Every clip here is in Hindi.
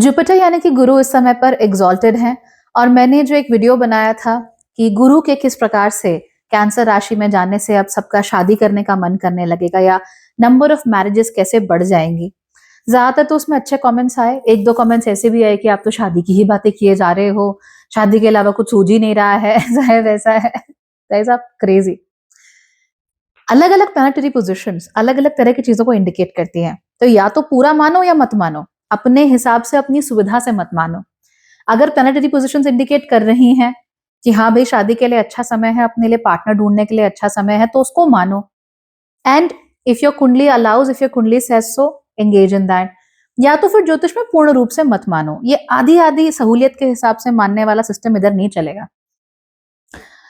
जुपिटर यानी कि गुरु इस समय पर एग्जॉल्टेड हैं। और मैंने जो एक वीडियो बनाया था कि गुरु के किस प्रकार से कैंसर राशि में जाने से अब सबका शादी करने का मन करने लगेगा या नंबर ऑफ मैरिजेस कैसे बढ़ जाएंगी। ज्यादातर तो उसमें अच्छे कमेंट्स आए, एक दो कमेंट्स ऐसे भी आए कि आप तो शादी की ही बातें किए जा रहे हो, शादी के अलावा कुछ सूझ ही नहीं रहा है, ऐसा है वैसा है, ऐसा क्रेजी। अलग अलग प्लैनेटरी पोजिशंस अलग अलग तरह की चीजों को इंडिकेट करती हैं, तो या तो पूरा मानो या मत मानो, अपने हिसाब से अपनी सुविधा से मत मानो। अगर प्लैनेटरी पोजिशंस इंडिकेट कर रही हैं कि हाँ भाई शादी के लिए अच्छा समय है, अपने लिए पार्टनर ढूंढने के लिए अच्छा समय है, तो उसको मानो। एंड इफ योर कुंडली अलाउज, इफ योर कुंडली says so, engage in that. या तो फिर ज्योतिष में पूर्ण रूप से मत मानो, ये आधी आधी सहूलियत के हिसाब से मानने वाला सिस्टम इधर नहीं चलेगा।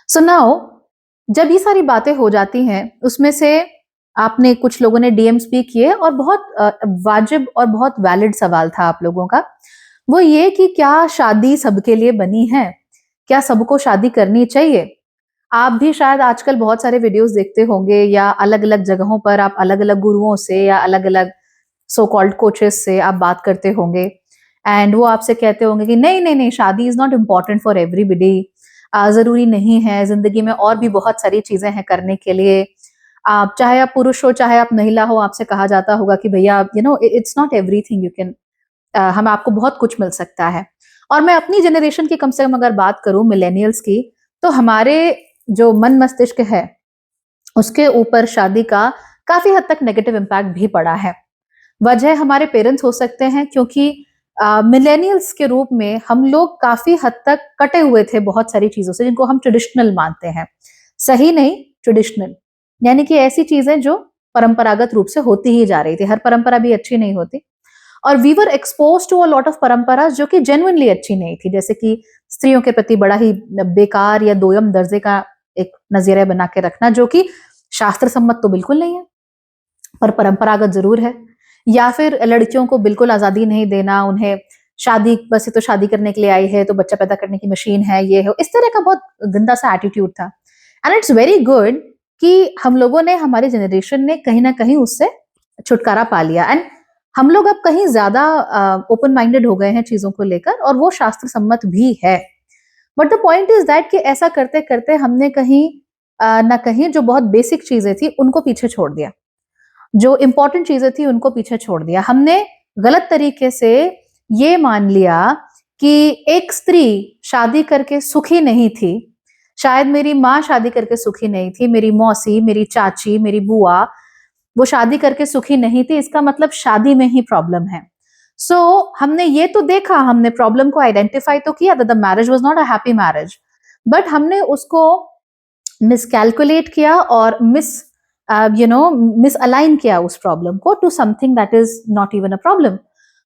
सो नाउ जब ये सारी बातें हो जाती हैं, उसमें से आपने कुछ लोगों ने डीएम्स भी किए और बहुत वाजिब और बहुत वैलिड सवाल था आप लोगों का, वो ये कि क्या शादी सबके लिए बनी है, क्या सबको शादी करनी चाहिए। आप भी शायद आजकल बहुत सारे वीडियोस देखते होंगे या अलग अलग जगहों पर आप अलग अलग गुरुओं से या अलग अलग सो कॉल्ड कोचेस से आप बात करते होंगे एंड वो आपसे कहते होंगे कि नहीं नहीं नहीं, शादी is not important for everybody, जरूरी नहीं है, जिंदगी में और भी बहुत सारी चीजें हैं करने के लिए। आप चाहे आप पुरुष हो चाहे आप महिला हो, आपसे कहा जाता होगा कि भैया it's not everything you can, हम आपको बहुत कुछ मिल सकता है। और मैं अपनी जनरेशन की कम से कम अगर बात करूं, मिलेनियल्स की, तो हमारे जो मन मस्तिष्क है उसके ऊपर शादी का काफी हद तक नेगेटिव इम्पैक्ट भी पड़ा है। वजह हमारे पेरेंट्स हो सकते हैं, क्योंकि मिलेनियल्स के रूप में हम लोग काफी हद तक कटे हुए थे बहुत सारी चीजों से जिनको हम ट्रेडिशनल मानते हैं। सही नहीं, ट्रेडिशनल, यानी कि ऐसी चीजें जो परंपरागत रूप से होती ही जा रही थी। हर परंपरा भी अच्छी नहीं होती, और we were exposed to a lot of परंपरा जो कि जेन्युइनली अच्छी नहीं थी, जैसे कि स्त्रियों के प्रति बड़ा ही बेकार या दोयम दर्जे का एक नजरिया बना के रखना, जो कि शास्त्र सम्मत तो बिल्कुल नहीं है पर परंपरागत जरूर है। या फिर लड़कियों को बिल्कुल आजादी नहीं देना, उन्हें शादी बस ये तो शादी करने के लिए आई है तो बच्चा पैदा करने की मशीन है, ये है, इस तरह का बहुत गंदा सा एटीट्यूड था। एंड इट्स वेरी गुड कि हम लोगों ने, हमारी जनरेशन ने कहीं ना कहीं उससे छुटकारा पा लिया एंड हम लोग अब कहीं ज्यादा ओपन माइंडेड हो गए हैं चीजों को लेकर, और वो शास्त्र सम्मत भी है। But the point is that कि ऐसा करते करते हमने कहीं ना कहीं जो बहुत बेसिक चीजें थी उनको पीछे छोड़ दिया, जो इंपॉर्टेंट चीजें थी उनको पीछे छोड़ दिया। हमने गलत तरीके से ये मान लिया कि एक स्त्री शादी करके सुखी नहीं थी, शायद मेरी माँ शादी करके सुखी नहीं थी, मेरी मौसी, मेरी चाची, मेरी बुआ, वो शादी करके सुखी नहीं थी, इसका मतलब शादी में ही प्रॉब्लम है। सो हमने ये तो देखा, हमने प्रॉब्लम को आइडेंटिफाई तो किया, the marriage was not a happy marriage, but हमने उसको मिसकैलकुलेट किया और मिस अलाइन किया उस प्रॉब्लम को to something that is not even a problem.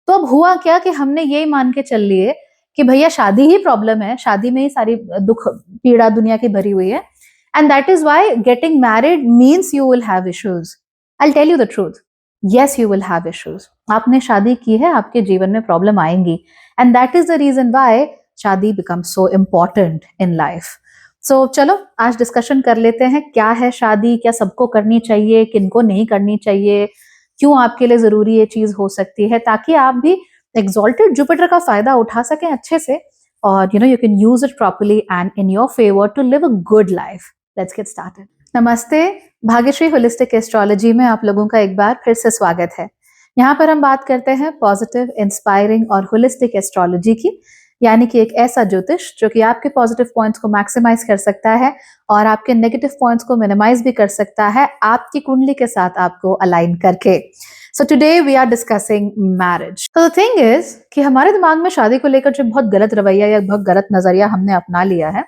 तो अब हुआ क्या कि हमने ये मान के चल लिए कि भैया शादी ही प्रॉब्लम है, शादी में ही सारी दुख पीड़ा दुनिया की भरी हुई है, and that is why getting married means you will have issues. I tell you the truth, yes you will have issues. आपने शादी की है, आपके जीवन में प्रॉब्लम आएंगी, and that is the reason why शादी becomes so important in life. So चलो आज डिस्कशन कर लेते हैं, क्या है शादी, क्या सबको करनी चाहिए, किनको नहीं करनी चाहिए, क्यों आपके लिए जरूरी ये चीज हो सकती है, ताकि आप भी एग्जॉल्टेड जुपिटर का फायदा उठा सकें अच्छे से, और you can use it properly and in your favour to live a good life. Let's get started. नमस्ते, भाग्यश्री होलिस्टिक एस्ट्रोलॉजी में आप लोगों का एक बार फिर से स्वागत है। यहाँ पर हम बात करते हैं पॉजिटिव, इंस्पायरिंग और होलिस्टिक एस्ट्रोलॉजी की, यानी कि एक ऐसा ज्योतिष जो कि आपके पॉजिटिव पॉइंट्स को मैक्सिमाइज कर सकता है और आपके नेगेटिव पॉइंट्स को मिनिमाइज भी कर सकता है, आपकी कुंडली के साथ आपको अलाइन करके। So today we are discussing marriage. तो द थिंग इज कि हमारे दिमाग में शादी को लेकर जो बहुत गलत रवैया या बहुत गलत नजरिया हमने अपना लिया है,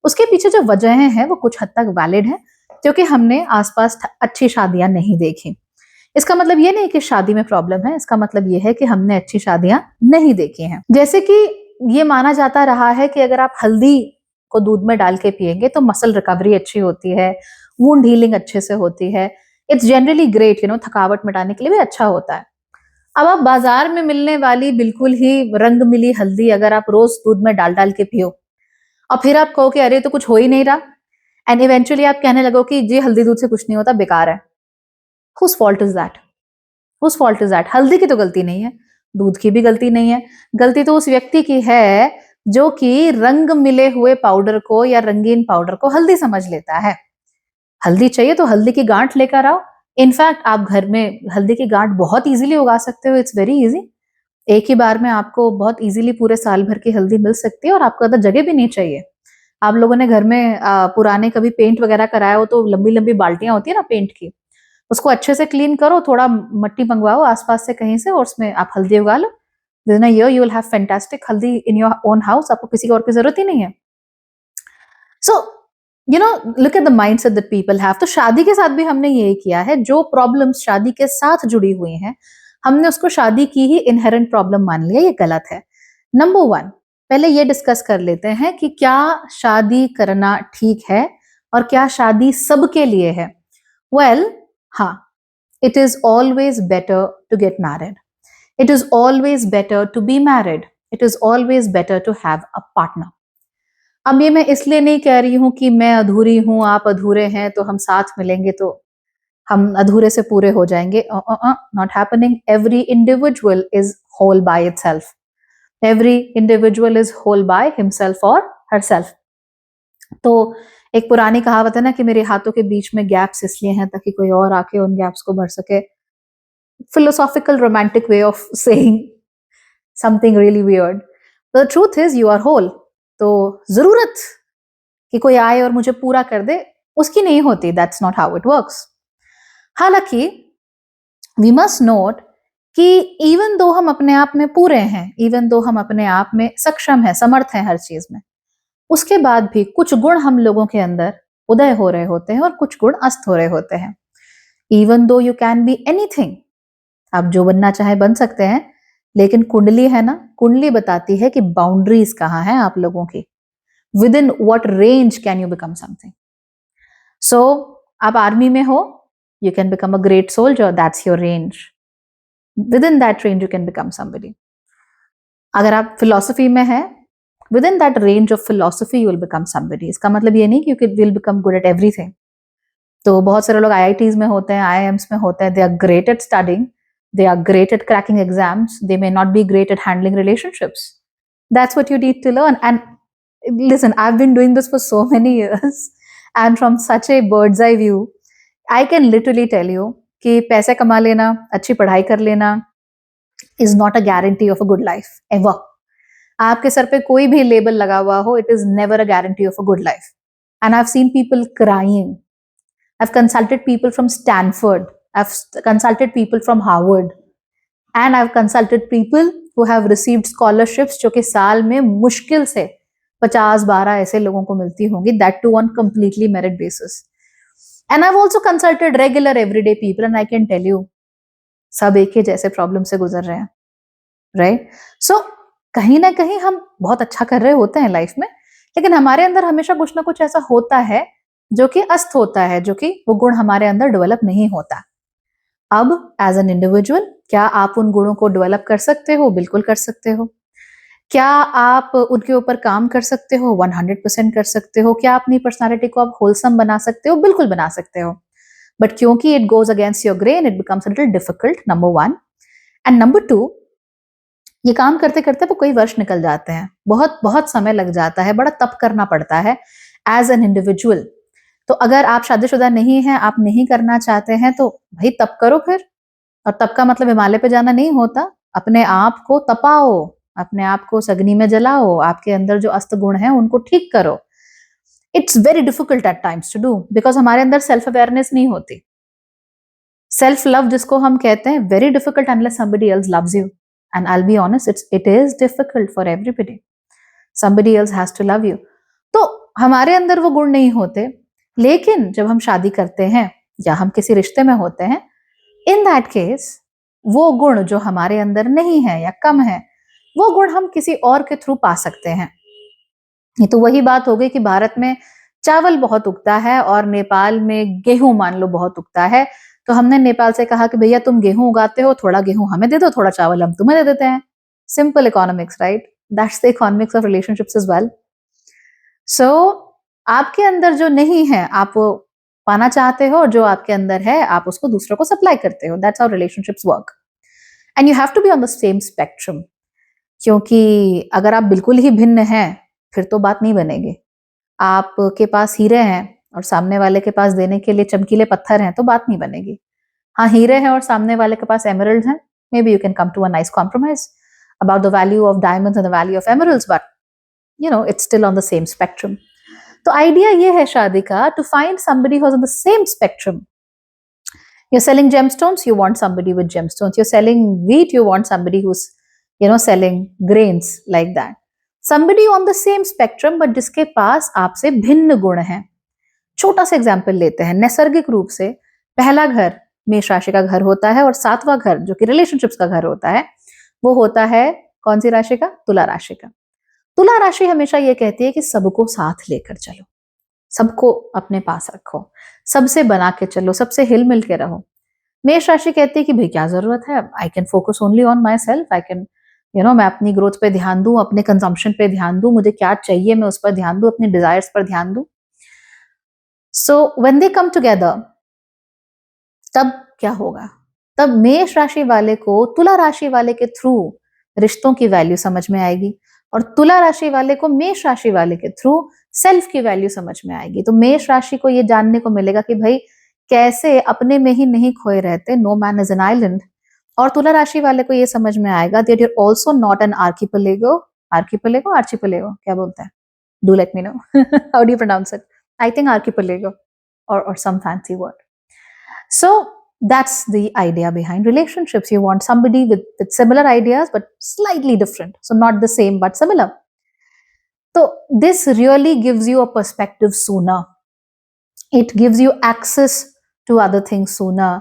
उसके पीछे जो वजहें हैं वो कुछ हद तक वैलिड है, क्योंकि हमने आसपास अच्छी शादियां नहीं देखी। इसका मतलब ये नहीं कि शादी में प्रॉब्लम है, इसका मतलब ये है कि हमने अच्छी शादियां नहीं देखी हैं। जैसे कि ये माना जाता रहा है कि अगर आप हल्दी को दूध में डाल के पिएंगे तो मसल रिकवरी अच्छी होती है, वुंड हीलिंग अच्छे से होती है, इट्स जनरली ग्रेट, थकावट मिटाने के लिए भी अच्छा होता है। अब आप बाजार में मिलने वाली बिल्कुल ही रंग मिली हल्दी अगर आप रोज दूध में डाल डाल के पियो और फिर आप कहो कि अरे तो कुछ हो ही नहीं रहा, एंड इवेंचुअली आप कहने लगो कि जी हल्दी दूध से कुछ नहीं होता, बेकार है। Whose fault is that? Whose fault is that? हल्दी की तो गलती नहीं है, दूध की भी गलती नहीं है, गलती तो उस व्यक्ति की है जो कि रंग मिले हुए पाउडर को या रंगीन पाउडर को हल्दी समझ लेता है। हल्दी चाहिए तो हल्दी की गांठ लेकर आओ। इनफैक्ट आप घर में हल्दी की गांठ बहुत इजीली उगा सकते हो, इट्स वेरी इजी। एक ही बार में आपको बहुत इजीली पूरे साल भर की हल्दी मिल सकती है और आपको ज्यादा जगह भी नहीं चाहिए। आप लोगों ने घर में पुराने कभी पेंट वगैरह कराया हो तो लंबी लंबी बाल्टियां होती है ना पेंट की, उसको अच्छे से क्लीन करो, थोड़ा मट्टी मंगवाओ आसपास से कहीं से और उसमें आप हल्दी उगा लो। Within a year you will have fantastic haldi in your own house, आपको किसी और की जरूरत ही नहीं है। So you know look at the mindset that people have. तो शादी के साथ भी हमने यही किया है, जो प्रॉब्लम्स शादी के साथ जुड़ी हुई हैं हमने उसको शादी की ही इनहेरेंट प्रॉब्लम मान लिया, ये गलत है। नंबर वन, पहले ये डिस्कस कर लेते हैं कि क्या शादी करना ठीक है और क्या शादी सबके लिए है। वेल, हाँ, it is always better to get married. It is always better to be married. It is always better to have a partner. अब ये मैं इसलिए नहीं कह रही हूं कि मैं अधूरी हूं, आप अधूरे हैं, तो हम साथ मिलेंगे तो हम अधूरे से पूरे हो जाएंगे। Not happening. Every individual is whole by itself. Every individual is whole by himself or herself. तो एक पुरानी कहावत है ना कि मेरे हाथों के बीच में गैप्स इसलिए हैं ताकि कोई और आके उन गैप्स को भर सके। Philosophical romantic way of saying something really weird. The truth is you are whole. तो जरूरत कि कोई आए और मुझे पूरा कर दे उसकी नहीं होती। That's not how it works. हालांकि we must note कि इवन दो हम अपने आप में पूरे हैं, इवन दो हम अपने आप में सक्षम हैं, समर्थ हैं हर चीज में, उसके बाद भी कुछ गुण हम लोगों के अंदर उदय हो रहे होते हैं और कुछ गुण अस्त हो रहे होते हैं। Even though you can be anything, आप जो बनना चाहे बन सकते हैं, लेकिन कुंडली है ना, कुंडली बताती है कि बाउंड्रीज कहाँ हैं आप लोगों की, within what range can you become something. So आप आर्मी में हो, you can become a great soldier, that's your range, within that range you can become somebody. अगर आप फिलोसफी में है, within that range of philosophy you will become somebody. इसका मतलब ये नहीं कि you will become good at everything. तो बहुत सारे लोग आईआईटीज में होते हैं, आईआईएम्स में होते हैं, they are great at studying, they are great at cracking exams, they may not be great at handling relationships. That's what you need to learn. And listen, I've been doing this for so many years and from such a bird's eye view I can literally tell you कि पैसे कमा लेना, अच्छी पढ़ाई कर लेना is not a guarantee of a good life ever. आपके सर पे कोई भी लेबल लगा हुआ हो, it is never a guarantee of a good life. And I've seen people crying. I've consulted people from Stanford, I've consulted people from Harvard, and I've consulted people who have received scholarships जो कि साल में मुश्किल से 50-12 ऐसे लोगों को मिलती होंगी, that too on completely merit basis. And I've also consulted regular everyday people and I can tell you सब एक ही जैसे प्रॉब्लम से गुजर रहे हैं, राइट? सो कहीं ना कहीं हम बहुत अच्छा कर रहे होते हैं लाइफ में, लेकिन हमारे अंदर हमेशा कुछ ना कुछ ऐसा होता है जो कि अस्त होता है, जो कि वो गुण हमारे अंदर डेवलप नहीं होता। अब एज एन इंडिविजुअल क्या आप उन गुणों को डेवलप कर सकते हो? बिल्कुल कर सकते हो। क्या आप उनके ऊपर काम कर सकते हो? 100% कर सकते हो। क्या अपनी पर्सनालिटी को आप होलसम बना सकते हो? बिल्कुल बना सकते हो। बट क्योंकि it goes against your grain, it becomes a little difficult, number one. And number two, ये काम करते करते वो कई वर्ष निकल जाते हैं, बहुत बहुत समय लग जाता है, बड़ा तप करना पड़ता है एज एन इंडिविजुअल। तो अगर आप शादीशुदा नहीं हैं, आप नहीं करना चाहते हैं, तो भाई तप करो फिर। और तप का मतलब हिमालय पे जाना नहीं होता, अपने आप को तपाओ, अपने आप को अग्नि में जलाओ, आपके अंदर जो अस्त गुण हैं उनको ठीक करो। It's very difficult at times to do because हमारे अंदर सेल्फ अवेयरनेस नहीं होती। सेल्फ लव जिसको हम कहते हैं, very difficult unless somebody else loves you. And I'll be honest, it is difficult for everybody. Somebody else has to love you. तो हमारे अंदर वो गुण नहीं होते, लेकिन जब हम शादी करते हैं या हम किसी रिश्ते में होते हैं, इन दैट केस वो गुण जो हमारे अंदर नहीं है या कम है, वो गुण हम किसी और के थ्रू पा सकते हैं। ये तो वही बात हो गई कि भारत में चावल बहुत उगता है और नेपाल में गेहूं मान लो बहुत उगता है, तो हमने नेपाल से कहा कि भैया तुम गेहूं उगाते हो, थोड़ा गेहूं हमें दे दो, थोड़ा चावल हम तुम्हें दे देते हैं। Simple economics, right? That's the economics of relationships as well. So आपके अंदर जो नहीं है आप वो पाना चाहते हो, जो आपके अंदर है आप उसको दूसरों को सप्लाई करते हो। That's how relationships work. And you have to be on the same spectrum, क्योंकि अगर आप बिल्कुल ही भिन्न हैं फिर तो बात नहीं बनेगी। आपके पास हीरे हैं और सामने वाले के पास देने के लिए चमकीले पत्थर हैं तो बात नहीं बनेगी। हाँ, हीरे हैं और सामने वाले के पास एमरल्ड हैं, maybe you can come to a nice compromise about the value of diamonds and the value of emeralds, but it's still on the same spectrum. तो आइडिया ये है शादी का, to find somebody who is on the same spectrum. You're selling gemstones, you want somebody with gemstones. You're selling wheat, you want somebody who's selling grains, like that. Somebody on the same spectrum but जिसके पास आपसे भिन्न गुण हैं। छोटा सा एग्जाम्पल लेते हैं। नैसर्गिक रूप से पहला घर मेष राशि का घर होता है और 7वां घर जो कि रिलेशनशिप्स का घर होता है वो होता है कौन सी राशि का? तुला राशि का। तुला राशि हमेशा ये कहती है कि सबको साथ लेकर चलो, सबको अपने पास रखो, सबसे बना के चलो, सबसे हिल मिल के रहो। मेष राशि कहती है कि भाई क्या जरूरत है, I can focus only on my self, I can मैं अपनी ग्रोथ पे ध्यान दूं, अपने कंजम्पशन पे ध्यान दूं, मुझे क्या चाहिए मैं उस पर ध्यान दूं, अपने डिजायर्स पर ध्यान दूं। So when they come together, तब क्या होगा? तब मेष राशि वाले को तुला राशि वाले के थ्रू रिश्तों की वैल्यू समझ में आएगी और तुला राशि वाले को मेष राशि वाले के थ्रू सेल्फ की वैल्यू समझ में आएगी। तो मेष राशि को ये जानने को मिलेगा कि भाई कैसे अपने में ही नहीं खोए रहते, no man is an island. और तुला राशि वाले को ये समझ में आएगा that you are also not an archipelago, archipelago क्या बोलते हैं? Do let me know how do you pronounce it? I think archipelago or some fancy word. So that's the idea behind relationships. You want somebody with similar ideas but slightly different, so not the same but similar. So this really gives you a perspective sooner. It gives you access to other things sooner.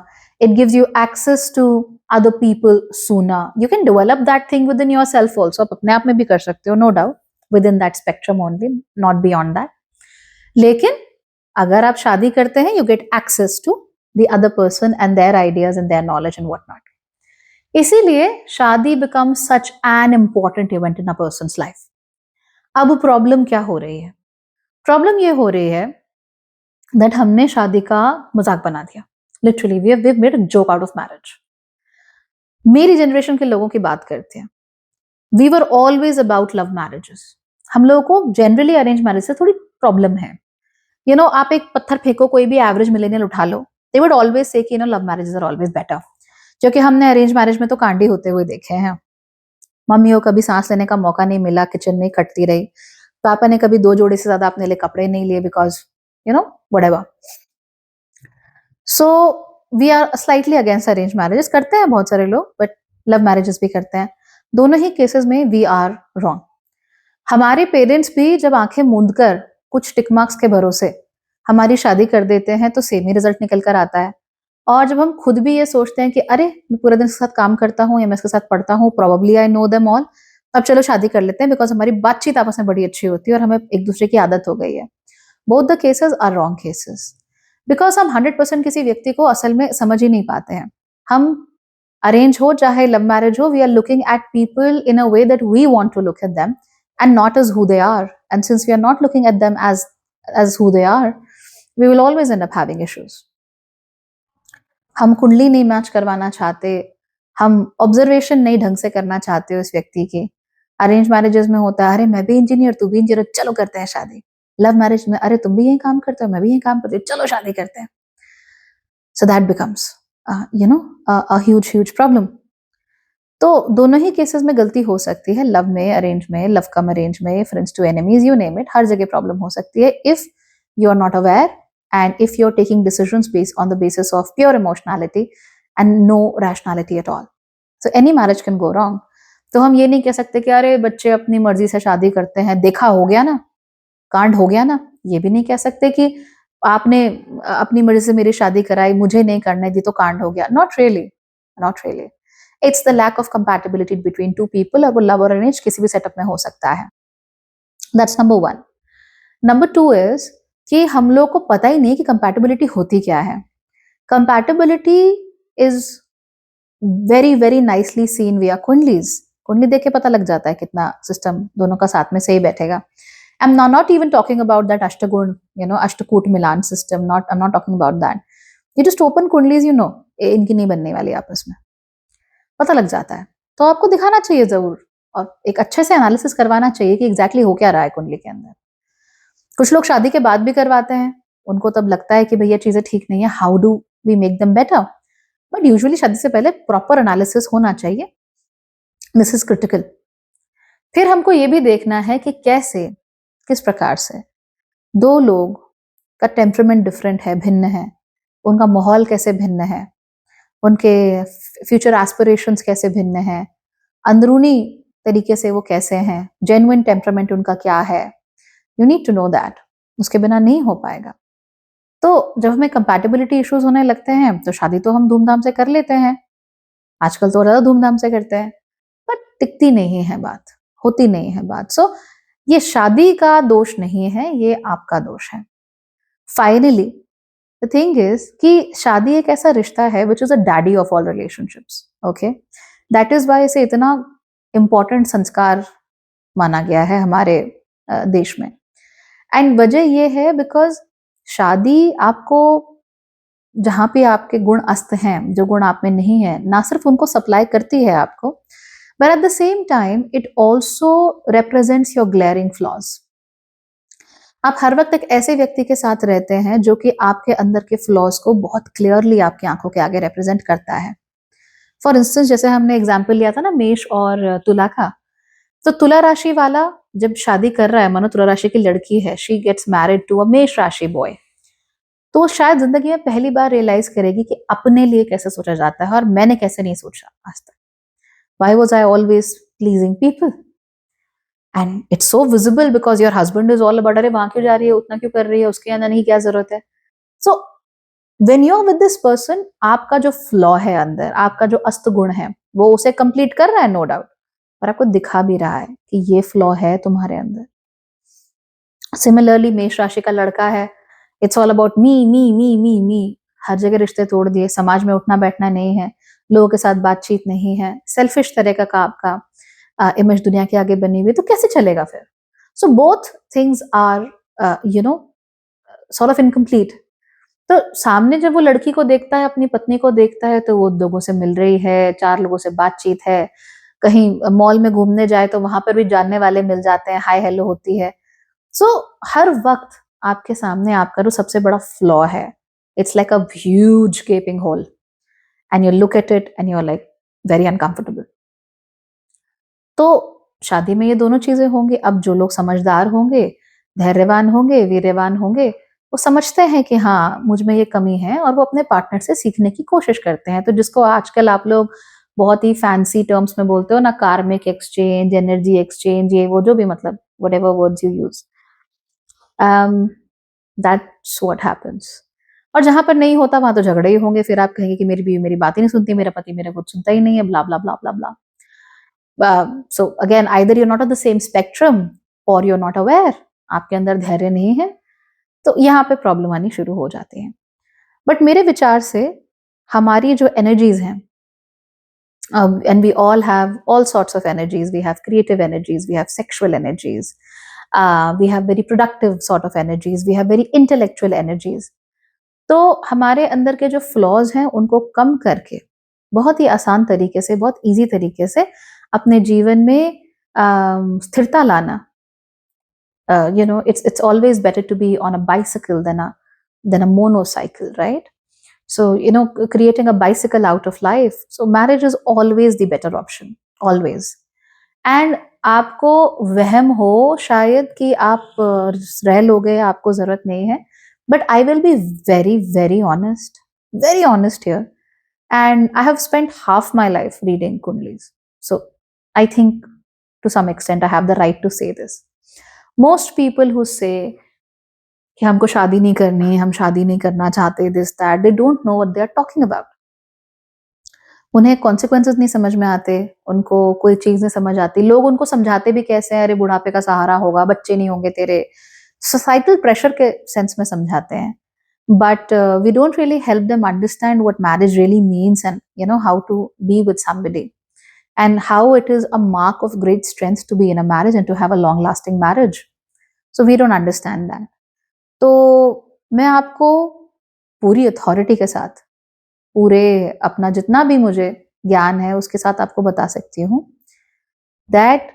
It gives you access to other people sooner. You can develop that thing within yourself also. आप अपने आप में भी कर सकते हो, no doubt, within that spectrum only, not beyond that. लेकिन अगर आप शादी करते हैं, you get access to the other person and their ideas and their knowledge and whatnot. इसीलिए शादी becomes such an important event in a person's life. अब प्रॉब्लम क्या हो रही है? प्रॉब्लम ये हो रही है that हमने शादी का मजाक बना दिया। Literally, we've made a joke out of marriage. मेरी जनरेशन के लोगों की बात करते हैं। We were always about love marriages. हम लोगों को जनरली अरेंज मैरिज से थोड़ी प्रॉब्लम है। आप एक पत्थर फेंको, कोई भी एवरेज मिलेनियल उठा लो, दे वुड ऑलवेज से कि love marriages are always better. जो कि हमने अरेंज मैरिज में तो कांडी होते हुए देखे हैं। मम्मियों कभी सांस लेने का मौका नहीं मिला, किचन में कटती रही। पापा ने कभी 2 जोड़ी से ज्यादा अपने लिए कपड़े नहीं लिए because whatever. So we are slightly against arrange marriages. करते हैं बहुत सारे लोग, बट लव मैरिजेस भी करते हैं। दोनों ही केसेस में वी आर रॉन्ग। हमारे पेरेंट्स भी जब आंखें मूंद कर कुछ टिक मार्क्स के भरोसे हमारी शादी कर देते हैं तो सेम ही रिजल्ट निकल कर आता है। और जब हम खुद भी ये सोचते हैं कि अरे मैं पूरे दिन इसके साथ काम करता हूँ या मैं इसके साथ पढ़ता हूँ, probably I know them all, अब चलो शादी कर लेते हैं बिकॉज हमारी बातचीत आपस में बड़ी अच्छी होती है और हमें एक दूसरे की आदत हो गई है। Both the cases are wrong cases because हम 100% किसी व्यक्ति को असल में समझ ही नहीं पाते हैं। हम अरेंज हो चाहे लव मैरिज हो, we are looking at people in a way that we want to look at them and not as who they are. And since we are not looking at them as who they are, we will always end up having issues. हम कुंडली नहीं मैच करवाना चाहते, हम ऑब्जर्वेशन नहीं ढंग से करना चाहते उस व्यक्ति की। अरेंज मैरिजेस में होता है अरे मैं भी इंजीनियर, तू भी इंजीनियर, चलो करते हैं शादी। लव मैरिज में अरे तुम भी यही काम करते हो, मैं भी यही काम करती हूँ, चलो शादी करते हैं। So that becomes a huge problem. तो दोनों ही केसेस में गलती हो सकती है, लव में, अरेंज में, लव कम अरेंज में, friends to enemies, you name it, हर जगह प्रॉब्लम हो सकती है if you are not aware and if you are taking decisions based on the basis of pure emotionality and no rationality at all. So any marriage can go wrong. तो हम ये नहीं कह सकते कि अरे बच्चे अपनी मर्जी से शादी करते हैं, देखा हो गया ना, कांड हो गया ना। ये भी नहीं कह सकते कि आपने अपनी मर्जी से मेरी शादी कराई, मुझे नहीं करने दी तो कांड हो गया। Not really. It's the lack of compatibility between two people, और वो लव और अरेंज किसी भी सेटअप में हो सकता है। That's number 1. Number 2 is कि हम लोग को पता ही नहीं कि compatibility होती क्या है। Compatibility is very very nicely seen via कुंडलीज। कुंडली देख के पता लग जाता है कितना सिस्टम दोनों का साथ में सही बैठेगा। I'm not even talking about that अष्टगुण, अष्टकूट Milan system. I'm not talking about that. You just open कुंडलीज, इनकी नहीं बनने वाली आपस में। पता लग जाता है। तो आपको दिखाना चाहिए ज़रूर और एक अच्छे से एनालिसिस करवाना चाहिए कि एग्ज़ैक्टली हो क्या रहा है कुंडली के अंदर। कुछ लोग शादी के बाद भी करवाते हैं, उनको तब लगता है कि भई ये चीज़ें ठीक नहीं है, how do we make them better? But usually शादी से पहले प्रॉपर एनालिसिस होना चाहिए। This is critical. फिर हमको ये भी देखना है कि कैसे, किस प्रकार से 2 लोग का टेम्परामेंट डिफरेंट है, भिन्न है, उनका माहौल कैसे भिन्न है, उनके फ्यूचर एस्पिरेशंस कैसे भिन्न हैं, अंदरूनी तरीके से वो कैसे हैं, जेन्युइन टेम्परामेंट उनका क्या है, you need to know that. उसके बिना नहीं हो पाएगा। तो जब हमें कंपैटिबिलिटी इश्यूज होने लगते हैं तो शादी तो हम धूमधाम से कर लेते हैं, आजकल तो ज़्यादा धूमधाम से करते हैं, पर टिकती नहीं है बात, होती नहीं है बात। सो ये शादी का दोष नहीं है, ये आपका दोष है। फाइनली द थिंग इज कि शादी एक ऐसा रिश्ता है which is a daddy of all relationships, okay? That is why इसे इतना इंपॉर्टेंट संस्कार माना गया है हमारे देश में। एंड वजह ये है बिकॉज शादी आपको जहां पे आपके गुण अस्त हैं, जो गुण आप में नहीं है, ना सिर्फ उनको सप्लाई करती है आपको, but at the same time it also represents your glaring flaws. आप हर वक्त एक ऐसे व्यक्ति के साथ रहते हैं जो कि आपके अंदर के फ्लॉज को बहुत क्लियरली आपकी आंखों के आगे रिप्रेजेंट करता है। फॉर इंस्टेंस, जैसे हमने एग्जाम्पल लिया था ना मेष और तुला का, तो तुला राशि वाला जब शादी कर रहा है, मानो तुला राशि की लड़की है, she gets married to a मेष राशि बॉय, तो वो शायद जिंदगी में पहली बार रियलाइज करेगी कि अपने लिए कैसे सोचा जाता है और मैंने कैसे नहीं सोचा आज तक। Why was I always pleasing people? And it's so visible because your husband is all about, अरे वहां क्यों जा रही है, उतना क्यों कर रही है, उसके अंदर नहीं क्या जरूरत है। So when you're with this person, आपका जो फ्लॉ है अंदर, आपका जो अस्त गुण है, वो उसे कंप्लीट कर रहा है नो डाउट, और आपको दिखा भी रहा है कि ये फ्लॉ है तुम्हारे अंदर। सिमिलरली मेष राशि का लड़का है, इट्स ऑल अबाउट मी मी मी मी मी, हर जगह रिश्ते तोड़ दिए, समाज में उठना बैठना नहीं है, लोगों के साथ बातचीत नहीं है, सेल्फिश तरह का आपका इमेज दुनिया के आगे बनी हुई, तो कैसे चलेगा फिर? So both things are you know sort of incomplete. तो सामने जब वो लड़की को देखता है, अपनी पत्नी को देखता है, तो वो लोगों से मिल रही है, 4 लोगों से बातचीत है, कहीं मॉल में घूमने जाए तो वहां पर भी जानने वाले मिल जाते हैं, हाय हेलो होती है। सो हर वक्त आपके सामने आपका जो सबसे बड़ा फ्लॉ है, it's like a huge gaping hole, and you look at it and you are like very uncomfortable. तो शादी में ये दोनों चीजें होंगी। अब जो लोग समझदार होंगे, धैर्यवान होंगे, वीर्यवान होंगे, वो समझते हैं कि हाँ मुझ में ये कमी है, और वो अपने पार्टनर से सीखने की कोशिश करते हैं। तो जिसको आजकल आप लोग बहुत ही फैंसी टर्म्स में बोलते हो ना, कार्मिक एक्सचेंज, एनर्जी एक्सचेंज, ये वो जो भी, मतलब what ever words you use, that's what happens. और जहां पर नहीं होता वहां तो झगड़े ही होंगे। फिर आप कहेंगे कि मेरी बीवी मेरी बात ही नहीं सुनती, मेरा पति मेरा कुछ सुनता ही नहीं है, ब्ला ब्ला ब्ला ब्ला ब्ला। So again, either you're not on the same spectrum or you're not aware, आपके अंदर धैर्य नहीं है, तो यहाँ पे प्रॉब्लम आनी शुरू हो जाती है। बट मेरे विचार से हमारी जो एनर्जीज हैं, and we all have all sorts of energies, we have creative energies, we have sexual energies, we have very productive sort of energies, we have very intellectual energies। तो हमारे अंदर के जो फ्लॉज हैं उनको कम करके बहुत ही आसान तरीके से, बहुत इजी तरीके से अपने जीवन में स्थिरता लाना, it's always better to be on a bicycle than a monocycle, right? So creating a bicycle out of life, so marriage is always the better option, always. And आपको वहम हो शायद कि आप रह लोगे, आपको जरूरत नहीं है, but I will be very honest here, and I have spent half my life reading kundlis, so I think to some extent I have the right to say this. Most people who say कि हमको शादी नहीं करनी, हम शादी नहीं करना चाहते, this that, they don't know what they are talking about. उन्हें कॉन्सिक्वेंसेस नहीं समझ में आते, उनको कोई चीज नहीं समझ आती। लोग उनको समझाते भी कैसे हैं, अरे बुढ़ापे का सहारा होगा, बच्चे नहीं होंगे तेरे, सोसाइटल प्रेशर के सेंस में समझाते हैं। But we don't really help them understand what marriage really means, and how to be with somebody, and how it is a mark of great strength to be in a marriage and to have a long lasting marriage. So we don't understand that. तो मैं आपको पूरी अथॉरिटी के साथ, पूरे अपना जितना भी मुझे ज्ञान है उसके साथ आपको बता सकती हूँ दैट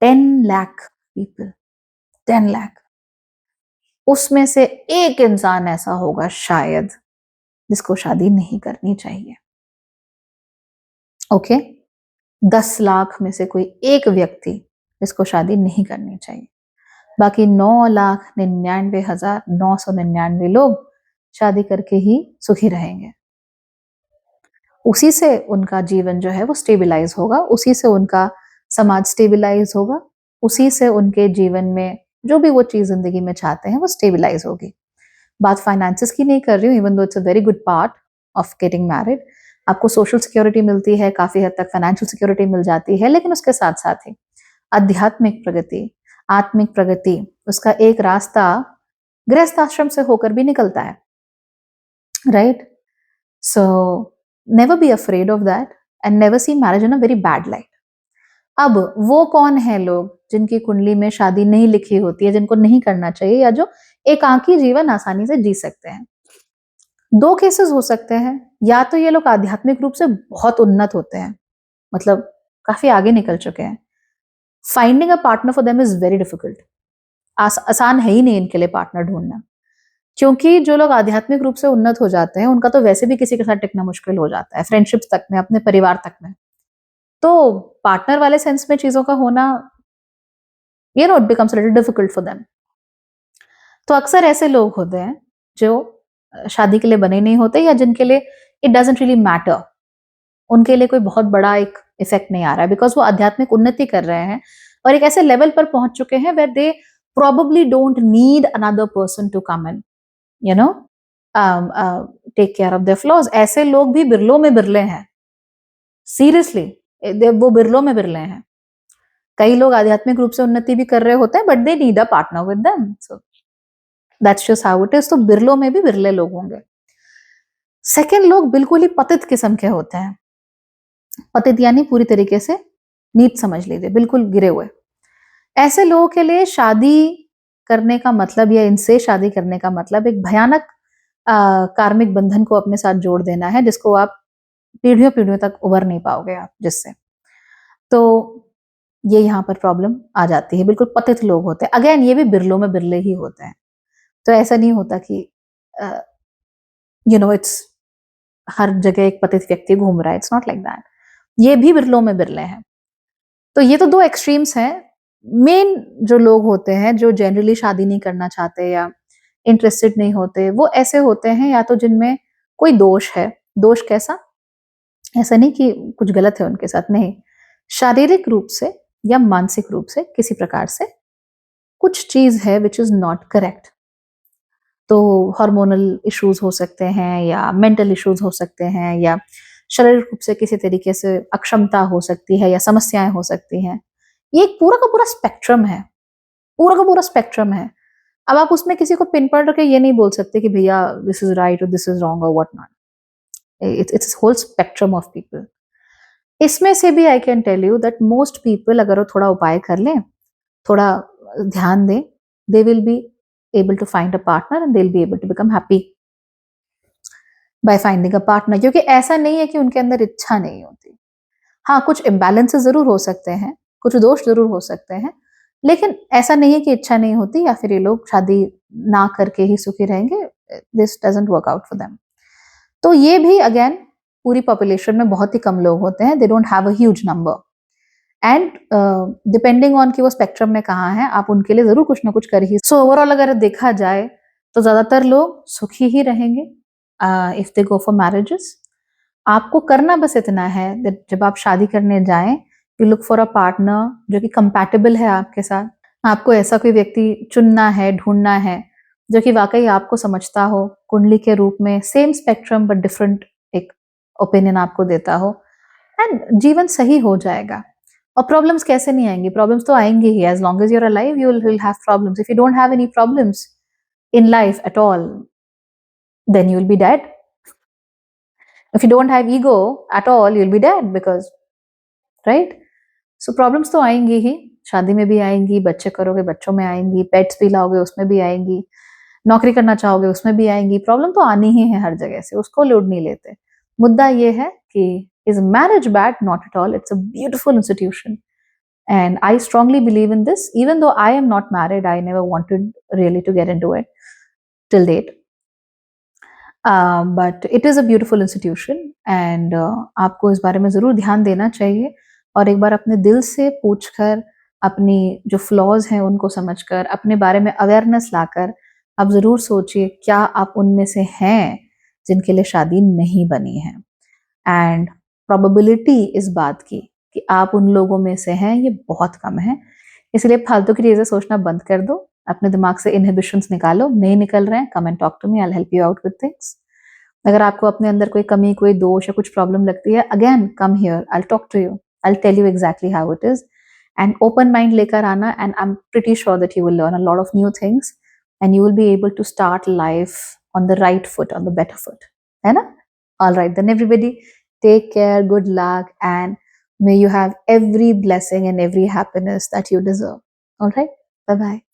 10 लाख पीपल, 10 लाख, उसमें से एक इंसान ऐसा होगा शायद जिसको शादी नहीं करनी चाहिए। ओके, 10 लाख में से कोई एक व्यक्ति जिसको शादी नहीं करनी चाहिए, बाकी 9,99,999 लोग शादी करके ही सुखी रहेंगे। उसी से उनका जीवन जो है वो स्टेबलाइज होगा, उसी से उनका समाज स्टेबलाइज होगा, उसी से उनके जीवन में जो भी वो चीज जिंदगी में चाहते हैं वो स्टेबलाइज होगी। बात फाइनेंसेस की नहीं कर रही हूँ, even though it's a very good part of getting married. आपको सोशल सिक्योरिटी मिलती है, काफी हद तक फाइनेंशियल सिक्योरिटी मिल जाती है, लेकिन उसके साथ साथ ही आध्यात्मिक प्रगति, आत्मिक प्रगति, उसका एक रास्ता गृहस्थ आश्रम से होकर भी निकलता है, right? So never be afraid of that and never see marriage in a very bad light. अब वो कौन है लोग जिनकी कुंडली में शादी नहीं लिखी होती है, जिनको नहीं करना चाहिए, या जो एकांकी जीवन आसानी से जी सकते हैं? दो केसेस हो सकते हैं, या तो ये लोग आध्यात्मिक रूप से बहुत उन्नत होते हैं, मतलब काफी आगे निकल चुके हैं, finding a partner for them is very difficult, आसान है ही नहीं इनके लिए पार्टनर ढूंढना, क्योंकि जो लोग आध्यात्मिक रूप से उन्नत हो जाते हैं उनका तो वैसे भी किसी के साथ टिकना मुश्किल हो जाता है, फ्रेंडशिप्स तक में, अपने परिवार तक में, तो पार्टनर वाले सेंस में चीजों का होना it becomes little difficult for them. तो अक्सर ऐसे लोग होते हैं जो शादी के लिए बने नहीं होते, या जिनके लिए इट डजंट रियली मैटर, उनके लिए कोई बहुत बड़ा एक इफेक्ट नहीं आ रहा है, बिकॉज वो आध्यात्मिक उन्नति कर रहे हैं और एक ऐसे लेवल पर पहुंच चुके हैं where they probably don't need another person to come and you know take care of their flaws। ऐसे लोग भी बिरलों में बिरले हैं, सीरियसली वो बिरलों में बिरले हैं। कई लोग आध्यात्मिक रूप से उन्नति भी कर रहे होते हैं but they need a partner with them, so that's just how it is. तो बिरलों में भी बिरले लोग होंगे। सेकंड, लोग बिल्कुल ही पतित किस्म के होते हैं। पतित यानी पूरी तरीके से नीच समझ लीजिए, बिल्कुल गिरे हुए। ऐसे लोगों के लिए शादी करने का मतलब या इनसे शादी करने का मतलब एक भयानक कार्मिक बंधन को अपने साथ जोड़ देना है, जिसको आप पीढ़ियों पीढ़ियों तक उबर नहीं पाओगे आप जिससे। तो ये यहाँ पर प्रॉब्लम आ जाती है। बिल्कुल पतित लोग होते हैं, अगेन ये भी बिरलों में बिरले ही होते हैं। तो ऐसा नहीं होता कि इट्स हर जगह एक पतित व्यक्ति घूम रहा है, इट्स नॉट लाइक दैट। ये भी बिरलों में बिरले हैं। तो ये तो दो एक्सट्रीम्स हैं। मेन जो लोग होते हैं जो जनरली शादी नहीं करना चाहते या इंटरेस्टेड नहीं होते, वो ऐसे होते हैं या तो जिनमें कोई दोष है। दोष कैसा? ऐसा नहीं कि कुछ गलत है उनके साथ, नहीं, शारीरिक रूप से या मानसिक रूप से किसी प्रकार से कुछ चीज है विच इज नॉट करेक्ट। तो हार्मोनल इश्यूज हो सकते हैं, या मेंटल इश्यूज हो सकते हैं, या शारीरिक रूप से किसी तरीके से अक्षमता हो सकती है, या समस्याएं हो सकती हैं। ये एक पूरा का पूरा स्पेक्ट्रम है, पूरा का पूरा स्पेक्ट्रम है। अब आप उसमें किसी को पिन पॉइंट करके ये नहीं बोल सकते कि भैया दिस इज राइट और दिस इज रॉन्ग और what not. It's whole spectrum of people. इसमें से भी I can tell you that most people अगर वो थोड़ा उपाय कर लें, थोड़ा ध्यान दें, they will be able to find a partner and they'll be able to become happy by finding a partner। क्योंकि ऐसा नहीं है कि उनके अंदर इच्छा नहीं होती। हाँ, कुछ इम्बैलेंसेस जरूर हो सकते हैं, कुछ दोष जरूर हो सकते हैं, लेकिन ऐसा नहीं है कि इच्छा नहीं होती या फिर ये लोग शादी ना करके ही सुखी रहेंगे। This doesn't work out for them. तो ये भी अगेन पूरी पॉपुलेशन में बहुत ही कम लोग होते हैं, they don't have a huge number, and depending on कि वो स्पेक्ट्रम में कहाँ है, आप उनके लिए जरूर कुछ ना कुछ कर ही। सो ओवरऑल अगर देखा जाए तो ज्यादातर लोग सुखी ही रहेंगे if they go for marriages. आपको करना बस इतना है, जब आप शादी करने जाएं, you look for a partner जो कि कंपैटिबल है आपके साथ। आपको ऐसा कोई व्यक्ति चुनना है, ढूंढना है, जो कि वाकई आपको समझता हो, कुंडली के रूप में सेम स्पेक्ट्रम बट डिफरेंट एक ओपिनियन आपको देता हो, एंड जीवन सही हो जाएगा। और प्रॉब्लम्स कैसे नहीं आएंगी? प्रॉब्लम्स तो आएंगी ही। As long as you're alive you will have problems. If you don't have any problems in life at all, then you will be dead. If you don't have ego at all, you'll be dead because, right? So problems तो आएंगी ही, शादी में भी आएंगी, बच्चे करोगे बच्चों में आएंगी, पेट्स भी लाओगे उसमें भी आएंगी, नौकरी करना चाहोगे उसमें भी आएंगी। प्रॉब्लम तो आनी ही है हर जगह से, उसको लोड नहीं लेते। मुद्दा ये है कि Is marriage bad? Not at all. It's a beautiful institution. And I strongly believe in this. Even though I am not married, I never wanted really to get into it till date. But it is a beautiful institution and आपको इस बारे में ज़रूर ध्यान देना चाहिए और एक बार अपने दिल से पूछकर अपनी जो फ्लॉज हैं उनको समझकर अपने बारे में अवेयरनेस लाकर आप ज़रूर सोचिए क्या आप उनमें से हैं जिनके लिए शादी नहीं बनी है एंड प्रोबेबिलिटी इस बात की कि आप उन लोगों में से हैं ये बहुत कम है इसलिए फालतू की चीज़ें सोचना बंद कर दो अपने दिमाग से इनहिबिशंस निकालो नहीं निकल रहे हैं come and talk to me I will help you out with things अगर आपको अपने अंदर कोई कमी कोई दोष या कुछ प्रॉब्लम लगती है again come here I talk to you I tell you exactly how it is and open mind लेकर आना and I am pretty sure that you will learn a lot of new things and you will be able to start life on the right foot on the better foot है ना all right then everybody take care good luck and may you have every blessing and every happiness that you deserve all right bye bye